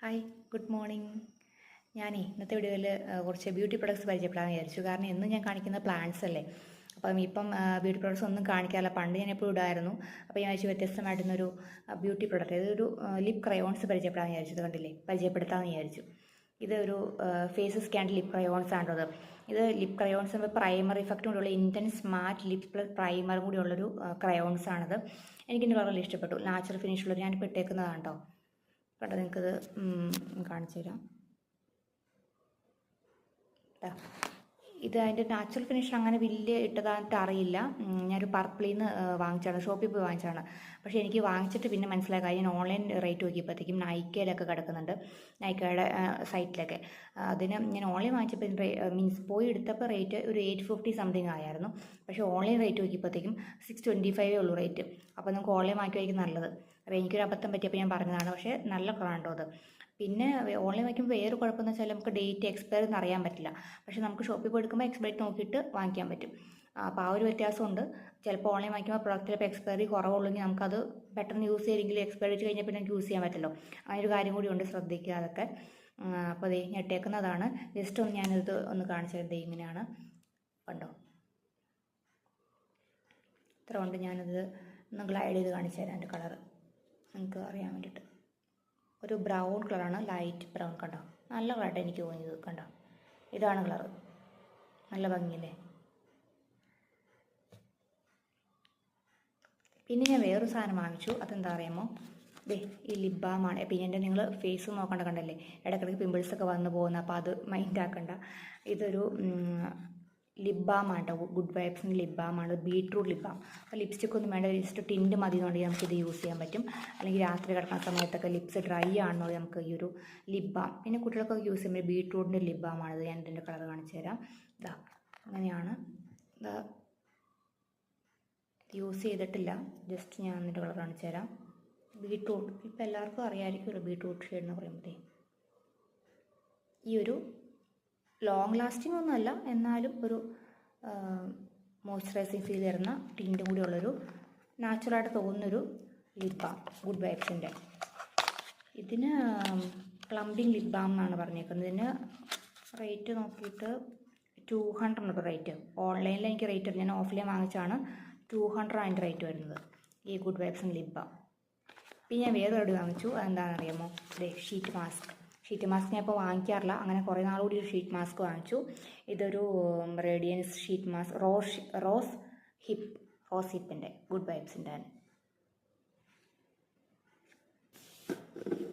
Hi, good morning. ഞാനേ ഇന്നത്തെ വീഡിയോയിൽ കുറച്ച് ബ്യൂട്ടി പ്രൊഡക്ട്സ് പരിചയപ്പെടാമെന്ന് വിചാരിച്ചു. കാരണം എന്നും ഞാൻ കാണിക്കുന്ന പ്ലാന്റ്സ് അല്ലേ. ഇപ്പം ബ്യൂട്ടി പ്രൊഡക്ട്സ് ഒന്നും കാണിക്കാറില്ല. പണ്ട് ഞാൻ എപ്പോഴും ഇടായിരുന്നു. അപ്പോൾ ഞാൻ വിചാരിച്ചു വ്യത്യസ്തമായിട്ടുന്നൊരു ബ്യൂട്ടി പ്രൊഡക്റ്റ്, ഇതൊരു ലിപ് ക്രയോൺസ് പരിചയപ്പെടാമെന്ന് വിചാരിച്ചു. ഇത് കണ്ടില്ലേ, പരിചയപ്പെടുത്താമെന്ന് വിചാരിച്ചു. ഇതൊരു ഫേസ് സ്കാൻഡ് ലിപ് ക്രയോൺസ് ആണത്. ഇത് ലിപ് ക്രയോൺസ് പ്രൈമർ ഇഫക്റ്റും കൂടിയുള്ള ഇൻറ്റൻസ് മാറ്റ് ലിപ് പ്ലസ് പ്രൈമറും കൂടിയുള്ളൊരു ക്രയോൺസ് ആണത്. എനിക്കിൻ്റെ കളറിൽ ഇഷ്ടപ്പെട്ടു. നാച്ചുറൽ ഫിനിഷുള്ളൊരു ഞാനിപ്പോൾ ഇട്ടേക്കുന്നതാണ് കേട്ടോ. കണ്ടോ, നിങ്ങൾക്കിത് കാണിച്ചു തരാം. ഇത് അതിൻ്റെ നാച്ചുറൽ ഫിനിഷ് അങ്ങനെ വലിയ ഇട്ടതായിട്ട് അറിയില്ല. ഞാനൊരു പർപ്പിളിൽ നിന്ന് വാങ്ങിച്ചാണ്, ഷോപ്പിൽ പോയി വാങ്ങിച്ചാണ്. പക്ഷേ എനിക്ക് വാങ്ങിച്ചിട്ട് പിന്നെ മനസ്സിലായ കാര്യം, ഞാൻ ഓൺലൈൻ റേറ്റ് നോക്കിയപ്പോഴത്തേക്കും നൈക്കയിലൊക്കെ കിടക്കുന്നുണ്ട്, നൈക്കയുടെ സൈറ്റിലൊക്കെ. അതിന് ഞാൻ ഓൺലൈൻ വാങ്ങിച്ചപ്പോൾ പോയി എടുത്തപ്പോൾ റേറ്റ് ഒരു 850 സംതിങ് ആയിരുന്നു. പക്ഷേ ഓൺലൈൻ റേറ്റ് നോക്കിയപ്പോഴത്തേക്കും 625 ഉള്ളൂ റേറ്റ്. അപ്പോൾ നമുക്ക് ഓൺലൈൻ വാങ്ങിക്കുമായിരിക്കും നല്ലത്. അപ്പോൾ എനിക്കൊരു അബദ്ധം പറ്റിയപ്പോൾ ഞാൻ പറഞ്ഞതാണ്. പക്ഷേ നല്ല കളറാണ് അത്. പിന്നെ ഓൺലൈൻ വാങ്ങിക്കുമ്പോൾ വേറെ കുഴപ്പമെന്ന് വെച്ചാൽ നമുക്ക് ഡേറ്റ് എക്സ്പയർ എന്ന് അറിയാൻ പറ്റില്ല. പക്ഷേ നമുക്ക് ഷോപ്പിൽ പോയി എടുക്കുമ്പോൾ എക്സ്പയറി നോക്കിയിട്ട് വാങ്ങിക്കാൻ പറ്റും. അപ്പോൾ ആ ഒരു വ്യത്യാസമുണ്ട്. ചിലപ്പോൾ ഓൺലൈൻ വാങ്ങിക്കുമ്പോൾ പ്രൊഡക്റ്റിൽ ഇപ്പോൾ എക്സ്പയറി കുറവുള്ളെങ്കിൽ നമുക്കത് പെട്ടെന്ന് യൂസ് ചെയ്തെങ്കിൽ എക്സ്പയറി വെച്ച് കഴിഞ്ഞാൽ പിന്നെ നമുക്ക് യൂസ് ചെയ്യാൻ പറ്റില്ലോ. അങ്ങനെ ഒരു കാര്യം കൂടി ഉണ്ട്, ശ്രദ്ധിക്കുക അതൊക്കെ. അപ്പോൾ അതേ ഞെട്ടേക്കുന്നതാണ്. ജസ്റ്റ് ഒന്ന് ഞാനിത് ഒന്ന് കാണിച്ചു തരുന്നത് ഇങ്ങനെയാണ്, കണ്ടോ. ഇത്ര കൊണ്ട് ഞാനിത് ഒന്ന് ഗ്ലൈഡ് ചെയ്ത് കാണിച്ചു തരാം. എൻ്റെ കളറ് നിങ്ങൾക്ക് അറിയാൻ വേണ്ടിയിട്ട്. ഒരു ബ്രൗൺ കളറാണ്, ലൈറ്റ് ബ്രൗൺ. കണ്ടോ, നല്ല കളറായിട്ട് എനിക്ക് തോന്നിയത്. കണ്ടോ, ഇതാണ് കളറ്. നല്ല ഭംഗിയല്ലേ. പിന്നെ ഞാൻ വേറൊരു സാധനം വാങ്ങിച്ചു. അതെന്താ അറിയാമോ, ഈ ലിപ് ബാമാണ്. പിന്നെ എൻ്റെ നിങ്ങൾ ഫേസ് നോക്കണ്ട, കണ്ടല്ലേ ഇടയ്ക്കിടയ്ക്ക് പിമ്പിൾസൊക്കെ വന്നു പോകുന്ന. അപ്പോൾ അത് മൈൻഡ് ആക്കണ്ട. ഇതൊരു ലിപ് ബാമാണ് കേട്ടോ, ഗുഡ് വൈബ്സിൻ്റെ ലിപ് ബാമാണ്. Beetroot lip balm. അപ്പോൾ ലിപ്സ്റ്റിക് ഒന്നും വേണ്ട, ജസ്റ്റ് ടിൻറ്റ് മതി എന്നുണ്ടെങ്കിൽ നമുക്കിത് യൂസ് ചെയ്യാൻ പറ്റും. അല്ലെങ്കിൽ രാത്രി കിടക്കുന്ന സമയത്തൊക്കെ ലിപ്സ് ഡ്രൈ ആണെന്നുണ്ടെങ്കിൽ നമുക്ക് ഈ ഒരു ലിപ് ബാം, പിന്നെ കുട്ടികൾക്കൊക്കെ യൂസ് ചെയ്യുമ്പോൾ ബീട്രൂട്ടിൻ്റെ ലിപ് ബാമാണിത്. ഞാൻ ഇതിൻ്റെ കളർ കാണിച്ചു തരാം. ഇതാ അങ്ങനെയാണ്. ഇതാ യൂസ് ചെയ്തിട്ടില്ല, ജസ്റ്റ് ഞാൻ അതിൻ്റെ കളർ കാണിച്ചു തരാം. ബീട്രൂട്ട് ഇപ്പം എല്ലാവർക്കും അറിയാമായിരിക്കുമല്ലോ, ബീട്രൂട്ട് ഷെയ്ഡ് എന്ന് പറയുമ്പോഴേ. ഈ ഒരു ലോങ് ലാസ്റ്റിംഗ് ഒന്നുമല്ല, എന്നാലും ഒരു മോയ്സ്ചറൈസിങ് ഫീൽ തരുന്ന ടിൻറ്റും കൂടി ഉള്ളൊരു നാച്ചുറലായിട്ട് തോന്നുന്നൊരു ലിപ് ബാം, ഗുഡ് വൈബ്സിൻ്റെ. ഇതിന് പ്ലംബിംഗ് ലിപ് ബാം എന്നാണ് പറഞ്ഞേക്കുന്നത്. ഇതിന് റേറ്റ് നോക്കിയിട്ട് 200 ഉണ്ട് റേറ്റ്. ഓൺലൈനിൽ എനിക്ക് റേറ്റ് അറിയാം, ഞാൻ ഓഫ്ലൈൻ വാങ്ങിച്ചാണ്. 200 അതിൻ്റെ റേറ്റ് വരുന്നത് ഈ ഗുഡ് വൈബ്സിൻ്റെ ലിപ് ബാം. പിന്നെ ഞാൻ വേറെ ഒരു വാങ്ങിച്ചു. അതെന്താണെന്ന് അറിയാമോ, ഷീറ്റ് മാസ്ക്. ഷീറ്റ് മാസ്ക് ഞാൻ ഇപ്പോൾ വാങ്ങിക്കാറില്ല, അങ്ങനെ കുറേ നാളുകൂടി ഒരു ഷീറ്റ് മാസ്ക് വാങ്ങിച്ചു. ഇതൊരു റേഡിയൻസ് ഷീറ്റ് മാസ്ക്, റോസ് ഹിപ്പിൻ്റെ ഗുഡ് വൈബ്സിൻ്റെ.